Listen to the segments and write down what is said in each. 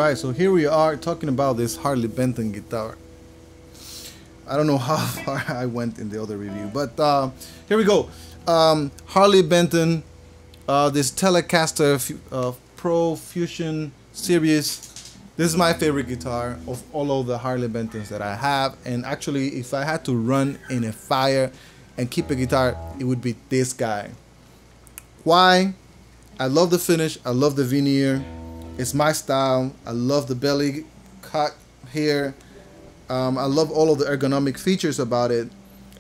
Alright, so here we are talking about this Harley Benton guitar. I don't know how far I went in the other review, but here we go. Harley Benton, this Telecaster Pro Fusion series. This is my favorite guitar of all of the Harley Bentons that I have, and actually if I had to run in a fire and keep a guitar, it would be this guy. Why? I love the finish, I love the veneer, it's my style, I love the belly cut here, I love all of the ergonomic features about it,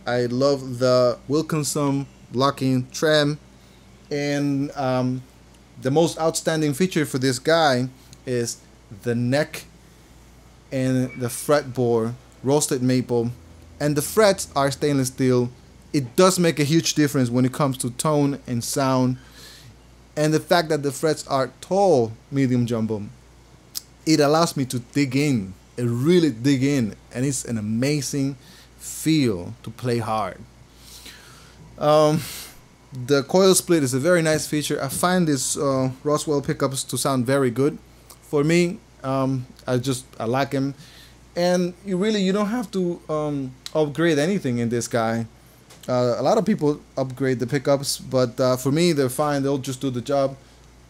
I love the Wilkinson locking trem, and the most outstanding feature for this guy is the neck and the fretboard, roasted maple, and the frets are stainless steel. It does make a huge difference when it comes to tone and sound. And the fact that the frets are tall medium jumbo, it allows me to dig in, really dig in, and it's an amazing feel to play hard. The coil split is a very nice feature. I find this Roswell pickups to sound very good. For me, I like him, and you don't have to upgrade anything in this guy. A lot of people upgrade the pickups, but for me, they're fine. They'll just do the job.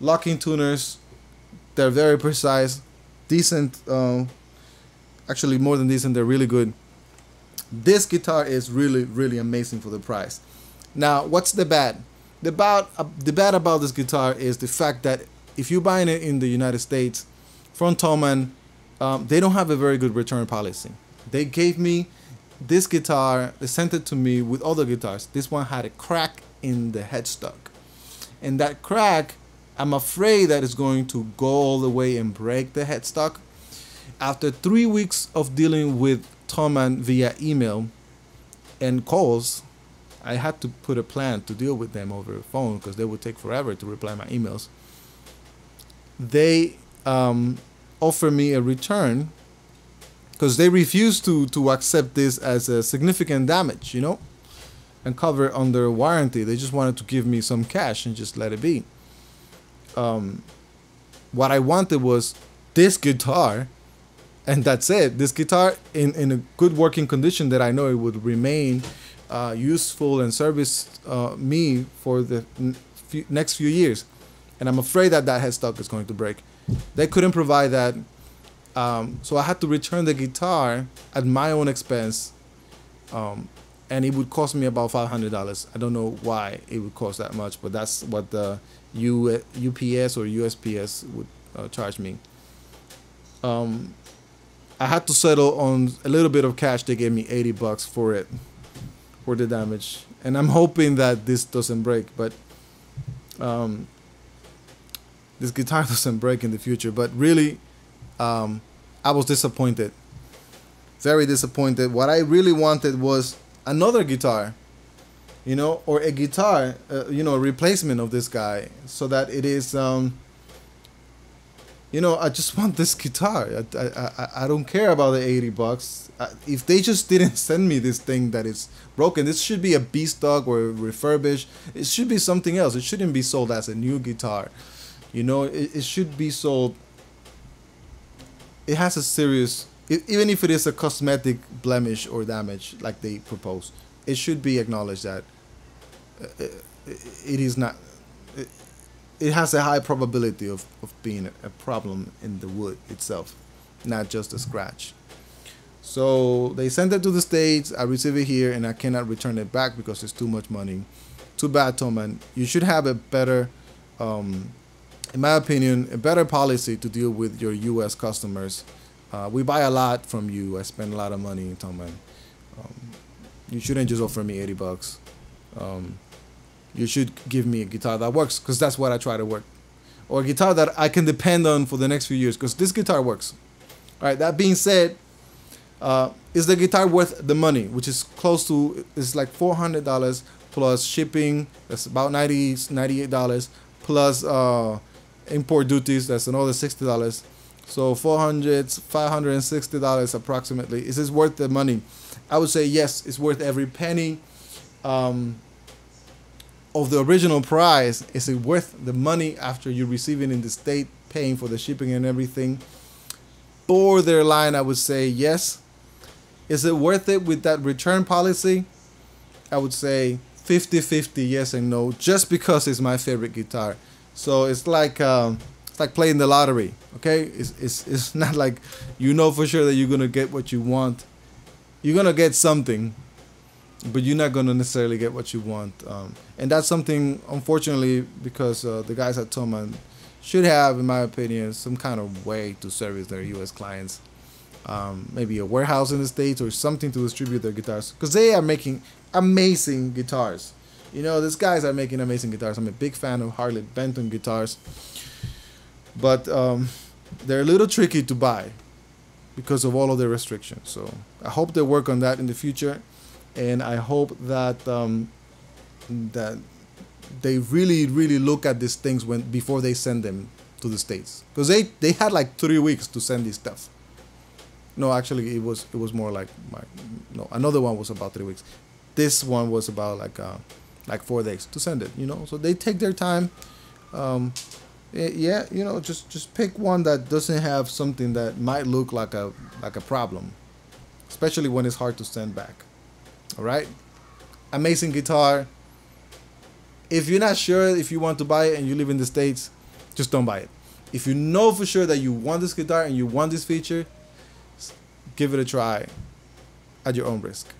Locking tuners, they're very precise, decent. Actually, more than decent. They're really good. This guitar is really amazing for the price. Now, what's the bad? The bad about this guitar is the fact that if you're buying it in the United States from Thonman, they don't have a very good return policy. They gave me this guitar, they sent it to me with other guitars. This one had a crack in the headstock, and that crack, I'm afraid that it's going to go all the way and break the headstock. After 3 weeks of dealing with Thonman via email and calls, I had to put a plan to deal with them over the phone because they would take forever to reply my emails. They offer me a return because they refused to accept this as a significant damage, you know, and cover it under warranty. They just wanted to give me some cash and just let it be. What I wanted was this guitar, and that's it. This guitar in a good working condition that I know it would remain useful and service me for the next few years. And I'm afraid that headstock is going to break. They couldn't provide that, so I had to return the guitar at my own expense, and it would cost me about $500. I don't know why it would cost that much, but that's what the UPS or USPS would charge me. I had to settle on a little bit of cash. They gave me $80 for it, for the damage, and I'm hoping that this doesn't break, but this guitar doesn't break in the future. But really, I was disappointed, very disappointed. What I really wanted was another guitar, you know, or a guitar, you know, a replacement of this guy, so that it is, you know, I just want this guitar. I don't care about the $80. If they just didn't send me this thing that is broken, this should be a B stock or refurbished. It should be something else. It shouldn't be sold as a new guitar. You know, it should be sold. It has a serious, even if it is a cosmetic blemish or damage like they propose, it should be acknowledged that it is not. It has a high probability of being a problem in the wood itself, not just a scratch. So they sent it to the States. I receive it here, and I cannot return it back because it's too much money. Too bad, Thonman. You should have a better, in my opinion, a better policy to deal with your U.S. customers. We buy a lot from you. I spend a lot of money in Thonman. You shouldn't just offer me $80. You should give me a guitar that works, because that's what I try to work, or a guitar that I can depend on for the next few years, because this guitar works. All right. That being said, is the guitar worth the money, which is close to, it's like $400 plus shipping? That's about $98 plus import duties. That's another $60. So $560 approximately. Is this worth the money? I would say yes, it's worth every penny of the original price. Is it worth the money after you receive it in the state, paying for the shipping and everything? borderline, I would say yes. Is it worth it with that return policy? I would say 50-50 yes and no, just because it's my favorite guitar. So it's like playing the lottery, okay? It's not like you know for sure that you're gonna get what you want. You're gonna get something, but you're not gonna necessarily get what you want. And that's something, unfortunately, because the guys at Thonman should have, in my opinion, some kind of way to service their U.S. clients. Maybe a warehouse in the States or something to distribute their guitars, because they are making amazing guitars. You know, these guys are making amazing guitars. I'm a big fan of Harley Benton guitars, but they're a little tricky to buy because of all of the restrictions. So I hope they work on that in the future, and I hope that that they really look at these things before they send them to the States, because they had like 3 weeks to send this stuff. No, actually, it was more like another one was about 3 weeks. This one was about like 4 days to send it. You know, so they take their time. Yeah, you know, just pick one that doesn't have something that might look like a problem, especially when it's hard to send back. All right, amazing guitar. If you're not sure if you want to buy it and you live in the States, just don't buy it. If you know for sure that you want this guitar and you want this feature, give it a try at your own risk.